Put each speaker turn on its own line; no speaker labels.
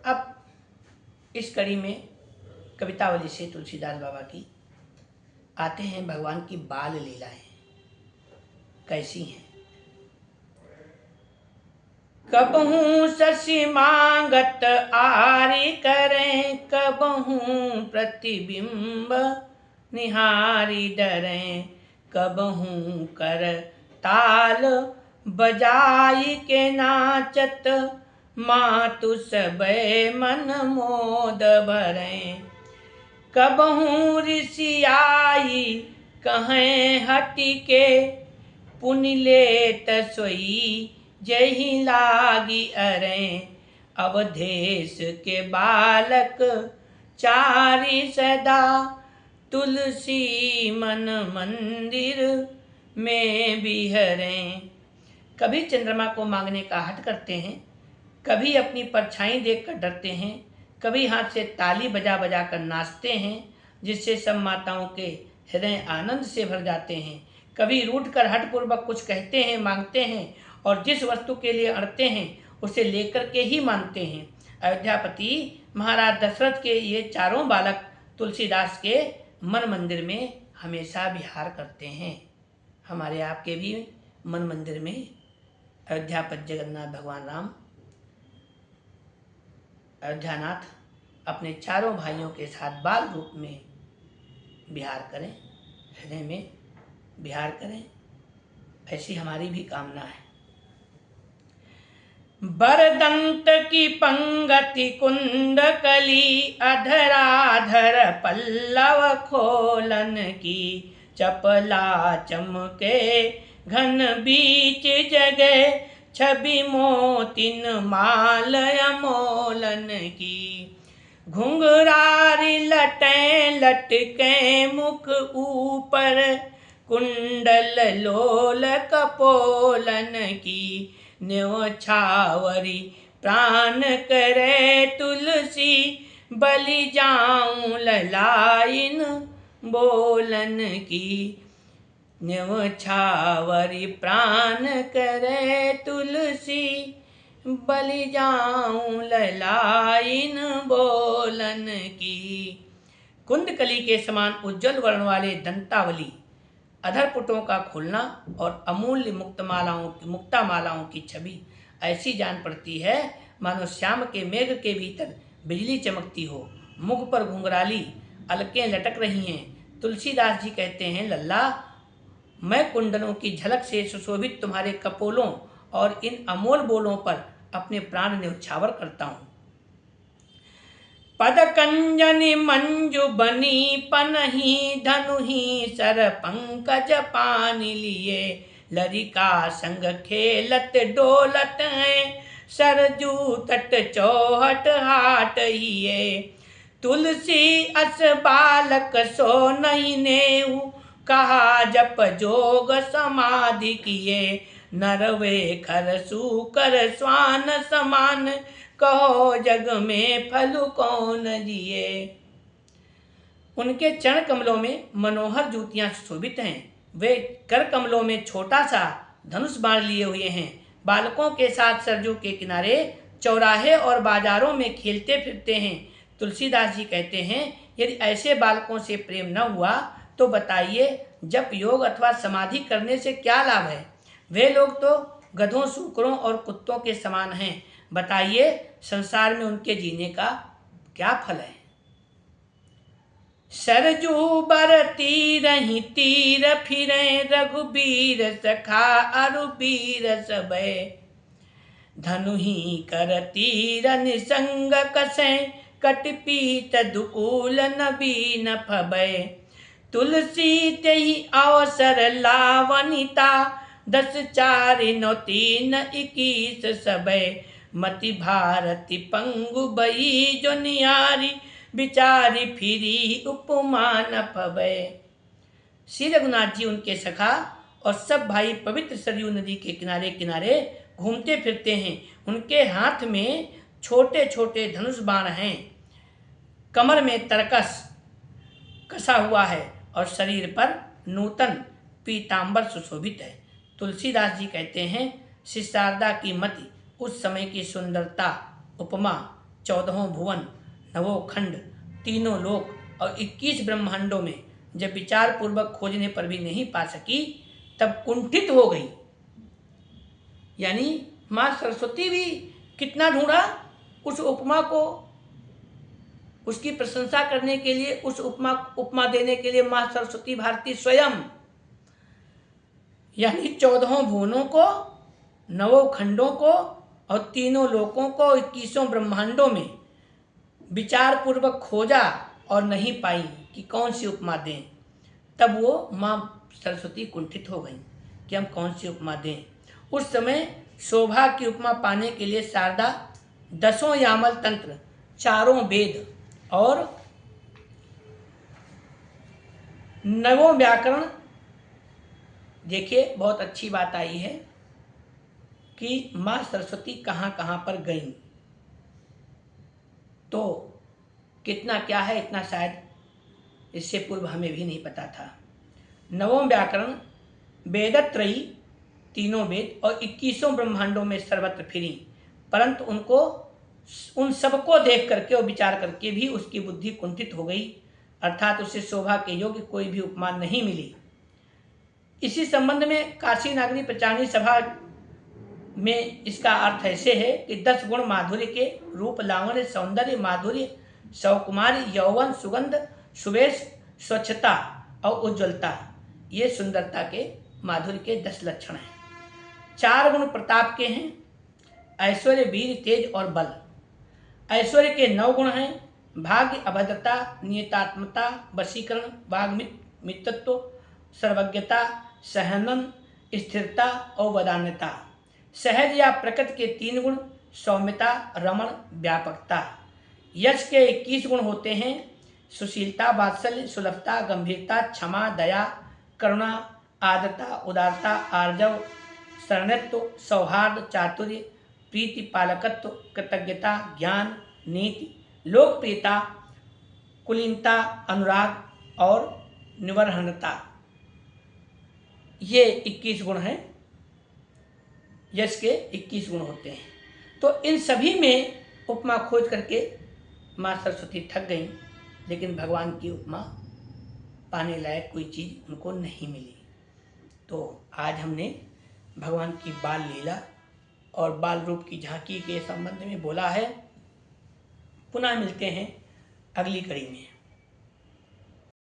अब इस कड़ी में कवितावली से तुलसीदास बाबा की आते हैं भगवान की बाल लीलाएं कैसी हैं। कबहू शशि मांगत आरी करें, कबहू प्रतिबिंब निहारी डरें, कबहू कर ताल बजाई के नाचत, मातु सबे मन मोद भरें। कबहू ऋषि आई कहें हटि के, पुनि लेत सोई जही लागी अरें। अवधेश के बालक चारि सदा, तुलसी मन मंदिर में बिहरें। कभी चंद्रमा को मांगने का हट करते हैं, कभी अपनी परछाई देखकर डरते हैं, कभी हाथ से ताली बजा बजा कर नाचते हैं, जिससे सब माताओं के हृदय आनंद से भर जाते हैं। कभी रूठ कर हठपूर्वक कुछ कहते हैं, मांगते हैं, और जिस वस्तु के लिए अड़ते हैं उसे लेकर के ही मानते हैं। अयोध्यापति महाराज दशरथ के ये चारों बालक तुलसीदास के मन मंदिर में हमेशा विहार करते हैं। हमारे आपके भी मन मंदिर में अयोध्यापति जगन्नाथ भगवान राम अयोध्यानाथ अपने चारों भाइयों के साथ बाल रूप में विहार करें, हृदय में विहार करें, ऐसी हमारी भी कामना है। बरदंत की पंगति कुंद कली, अधराधर पल्लव खोलन की, चपला चमके घन बीच जगह, छवि मोतिन माल अमोलन की। घुंघरारी लटें लटके मुख ऊपर, कुंडल लोल कपोलन की। न्योछावरी प्राण करे तुलसी, बलि जाऊं ललाइन बोलन की। न्योछावरी प्राण करे तुलसी, बलि जाऊं ललाइन बोलन की। कुंदकली के समान उज्जवल वर्ण वाले दंतावली, अधरपुटों का खुलना और अमूल्य मुक्ता मालाओं की छवि ऐसी जान पड़ती है मानो श्याम के मेघ के भीतर बिजली चमकती हो। मुख पर घुंघराली अलकें लटक रही हैं। तुलसीदास जी कहते हैं, लल्ला मैं कुंडलों की झलक से सुशोभित तुम्हारे कपोलों और इन अमोल बोलों पर अपने प्राण न्यौछावर करता हूँ। पद कंजनि मंजु बनी पनही, धनुही सर पंकज पानी लिए। लरिका संग खेलत डोलत हैं, सरजू तट चौहट हाट हिये। तुलसी अस बालक सो नहीं नेऊ, कहा जप जोग समाधि किए। नरवे खर सूकर स्वान समान, कहो जग में फल कौन जिए। उनके चरण कमलों में मनोहर जूतियां शोभित हैं। वे कर कमलों में छोटा सा धनुष बाण लिए हुए हैं। बालकों के साथ सरजू के किनारे चौराहे और बाजारों में खेलते फिरते हैं। तुलसीदास जी कहते हैं, यदि ऐसे बालकों से प्रेम न हुआ तो बताइए जप योग अथवा समाधि करने से क्या लाभ है। वे लोग तो गधों, सूकरों और कुत्तों के समान हैं। बताइए संसार में उनके जीने का क्या फल है। सरजू बर तीरहि तीर फिरे, रघुबीर सखा अरुबीर सबे। धनुहि कर तीर निसंग कसे, कटपीत दुकूल नबीन फबे। तुलसी तेहि अवसर लावनिता, 10 4 9 3 21 सबे। मति भारती पंगु बई जो नियारी, बिचारी फिरी उपमा न पवे। श्री रघुनाथ जी उनके सखा और सब भाई पवित्र सरयू नदी के किनारे किनारे घूमते फिरते हैं। उनके हाथ में छोटे छोटे धनुष बाण हैं, कमर में तरकस कसा हुआ है और शरीर पर नूतन पीतांबर सुशोभित है। तुलसीदास जी कहते हैं, श्री शारदा की मति, उस समय की सुंदरता, उपमा, 14 भुवन, 9 खंड, तीनों लोक और 21 ब्रह्मांडों में जब विचार पूर्वक खोजने पर भी नहीं पा सकी, तब कुंठित हो गई। यानी माँ सरस्वती भी कितना ढूंढा उस उपमा को, उसकी प्रशंसा करने के लिए, उस उपमा देने के लिए माँ सरस्वती भारती स्वयं, यानी 14 भुवनों को, 9 खंडों को और तीनों लोकों को, 21 ब्रह्मांडों में विचार पूर्वक खोजा और नहीं पाई कि कौन सी उपमा दें। तब वो माँ सरस्वती कुंठित हो गई कि हम कौन सी उपमा दें। उस समय शोभा की उपमा पाने के लिए शारदा 10 यामल तंत्र, 4 वेद और 9 व्याकरण, देखिए बहुत अच्छी बात आई है कि माँ सरस्वती कहाँ कहाँ पर गई। तो कितना क्या है, इतना शायद इससे पूर्व हमें भी नहीं पता था। 9 व्याकरण, वेदत्रयी, तीनों वेद और 21 ब्रह्मांडों में सर्वत्र फिरी, परंतु उन सबको देख करके और विचार करके भी उसकी बुद्धि कुंठित हो गई, अर्थात उसे शोभा के योग्य कोई भी उपमा नहीं मिली। इसी संबंध में काशी नागरी प्रचारणी सभा में इसका अर्थ ऐसे है कि 10 गुण माधुर्य के, रूप, लावण्य, सौंदर्य, माधुर्य, सौकुमारी, यौवन, सुगंध, सुवेश, स्वच्छता और उज्ज्वलता, ये सुंदरता के, माधुर्य के 10 लक्षण हैं। 4 गुण प्रताप के हैं, ऐश्वर्य, वीर, तेज और बल। ऐश्वर्य के 9 गुण हैं, भाग्य, अभद्रता, नियतात्मता, वशीकरण, मित्रत्व, सर्वज्ञता, सहनन, स्थिरता और वदान्यता। सहज या प्रकृति के 3 गुण, सौम्यता, रमण, व्यापकता। यश के 21 गुण होते हैं, सुशीलता, वात्सल्य, सुलभता, गंभीरता, क्षमा, दया, करुणा, आर्द्रता, उदारता, आर्जव, शरणत्व, सौहार्द, चातुर्य, प्रीति, पालकत्व, कृतज्ञता, ज्ञान, नीति, लोकप्रियता, कुलीनता, अनुराग और निवर्हनता। ये 21 गुण हैं, यश के 21 गुण होते हैं। तो इन सभी में उपमा खोज करके माँ सरस्वती थक गई, लेकिन भगवान की उपमा पाने लायक कोई चीज़ उनको नहीं मिली। तो आज हमने भगवान की बाल लीला और बाल रूप की झांकी के संबंध में बोला है। पुनः मिलते हैं अगली कड़ी में।